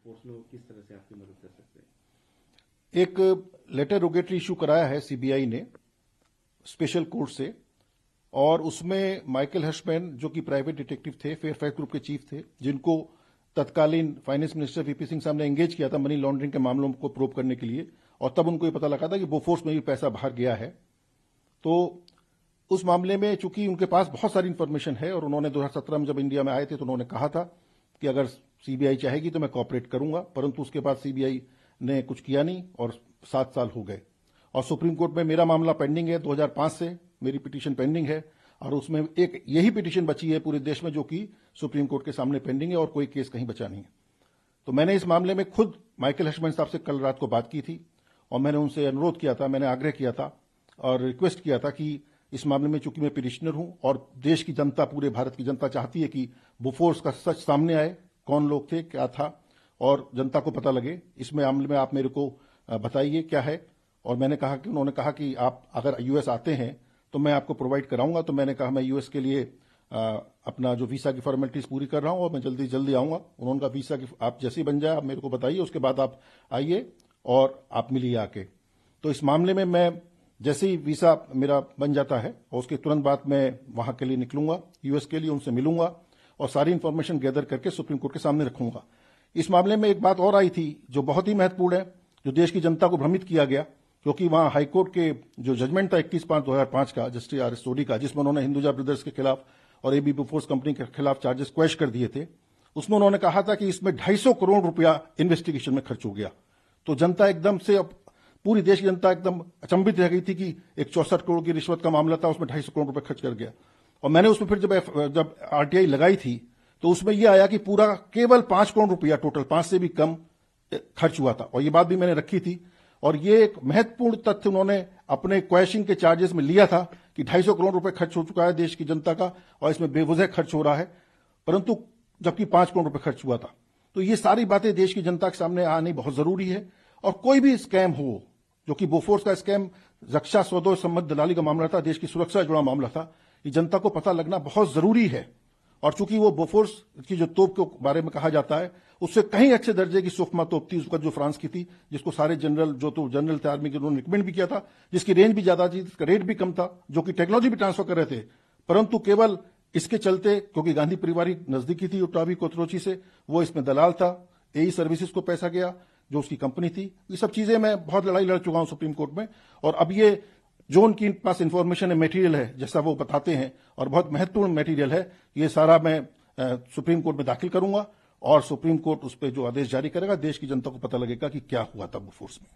Force में किस तरह से आपकी मदद कर सकते हैं? एक लेटर रोगेटरी इशू कराया है सीबीआई ने स्पेशल कोर्ट से, और उसमें माइकल हर्शमैन जो कि प्राइवेट डिटेक्टिव थे, फेयरफैक्स ग्रुप के चीफ थे, जिनको तत्कालीन फाइनेंस मिनिस्टर वीपी सिंह साहब ने एंगेज किया था मनी लॉन्ड्रिंग के मामलों को प्रोब करने के लिए, और तब उनको ये पता लगा था कि बोफोर्स में भी पैसा बाहर गया है। तो उस मामले में चूंकि उनके पास बहुत सारी इंफॉर्मेशन है, और उन्होंने 2017 में जब इंडिया में आए थे तो उन्होंने कहा था कि अगर सीबीआई चाहेगी तो मैं कोऑपरेट करूंगा, परंतु उसके बाद सीबीआई ने कुछ किया नहीं और 7 साल हो गए। और सुप्रीम कोर्ट में मेरा मामला पेंडिंग है, 2005 से मेरी पिटीशन पेंडिंग है, और उसमें एक यही पिटीशन बची है पूरे देश में जो कि सुप्रीम कोर्ट के सामने पेंडिंग है, और कोई केस कहीं बचा नहीं है। तो मैंने इस मामले में खुद माइकल हर्शमैन साहब से कल रात को बात की थी, और मैंने उनसे अनुरोध किया था, मैंने आग्रह किया था और रिक्वेस्ट किया था कि इस मामले में चूंकि मैं पिटिशनर हूं और देश की जनता, पूरे भारत की जनता चाहती है कि बोफोर्स का सच सामने आए, कौन लोग थे, क्या था, और जनता को पता लगे। इस मामले में आप मेरे को बताइए क्या है। और मैंने कहा कि उन्होंने कहा कि आप अगर यूएस आते हैं तो मैं आपको प्रोवाइड कराऊंगा। तो मैंने कहा मैं यूएस के लिए अपना जो वीसा की फॉर्मेलिटीज पूरी कर रहा हूं और मैं जल्दी आऊंगा। उन्होंने कहा वीसा की आप जैसे ही बन जाए आप मेरे को बताइए, उसके बाद आप आइए और आप मिलिए आके। तो इस मामले में मैं जैसे ही वीसा मेरा बन जाता है और उसके तुरंत बाद मैं वहां के लिए निकलूंगा, यूएस के लिए, उनसे मिलूंगा और सारी इंफॉर्मेशन गैदर करके सुप्रीम कोर्ट के सामने रखूंगा। इस मामले में एक बात और आई थी जो बहुत ही महत्वपूर्ण है, जो देश की जनता को भ्रमित किया गया, क्योंकि वहां हाईकोर्ट के जो जजमेंट था 21/5/2005 का, जस्टिस आर एस सोडी का, जिसमें उन्होंने हिंदुजा ब्रदर्स के खिलाफ और एबी बोफोर्स कंपनी के खिलाफ चार्जेस क्वैश कर दिए थे, उसमें उन्होंने कहा था कि इसमें 250 करोड़ रुपया इन्वेस्टिगेशन में खर्च हो गया। तो जनता एकदम से, अब पूरी देश की जनता एकदम अचंभित रह गई थी कि एक 64 करोड़ की रिश्वत का मामला था, उसमें 250 करोड़ रुपए खर्च कर गया। और मैंने उसमें फिर जब आरटीआई लगाई थी तो उसमें यह आया कि पूरा केवल 5 करोड़ रुपया, टोटल 5 से भी कम खर्च हुआ था। और ये बात भी मैंने रखी थी, और ये एक महत्वपूर्ण तथ्य उन्होंने अपने क्वैशिंग के चार्जेस में लिया था कि 250 करोड़ रुपए खर्च हो चुका है देश की जनता का और इसमें बेवजह खर्च हो रहा है, परंतु जबकि 5 करोड़ रुपए खर्च हुआ था। तो ये सारी बातें देश की जनता के सामने आनी बहुत जरूरी है। और कोई भी स्कैम हो, जो कि बोफोर्स का स्कैम रक्षा सौदों संबंध दलाली का मामला था, देश की सुरक्षा से जुड़ा मामला था, ये जनता को पता लगना बहुत जरूरी है। और चूंकि वो बोफोर्स की जो तोप के बारे में कहा जाता है, उससे कहीं अच्छे दर्जे की सुखमा तोप थी, उसका जो फ्रांस की थी, जिसको सारे जनरल, जो तो जनरल थे आर्मी के, उन्होंने रिकमेंड भी किया था, जिसकी रेंज भी ज्यादा थी, जिसका रेट भी कम था, जो कि टेक्नोलॉजी भी ट्रांसफर कर रहे थे, परंतु केवल इसके चलते, क्योंकि गांधी परिवार नजदीकी थी उटावी कोथरोची से, वो इसमें दलाल था, एई सर्विसेज को पैसा गया जो उसकी कंपनी थी। ये सब चीजें मैं बहुत लड़ाई लड़ चुका हूं सुप्रीम कोर्ट में, और अब ये जो उनके पास इंफॉर्मेशन है, मटेरियल है, जैसा वो बताते हैं, और बहुत महत्वपूर्ण मटेरियल है, ये सारा मैं सुप्रीम कोर्ट में दाखिल करूंगा और सुप्रीम कोर्ट उस पर जो आदेश जारी करेगा, देश की जनता को पता लगेगा कि क्या हुआ था बोफोर्स में।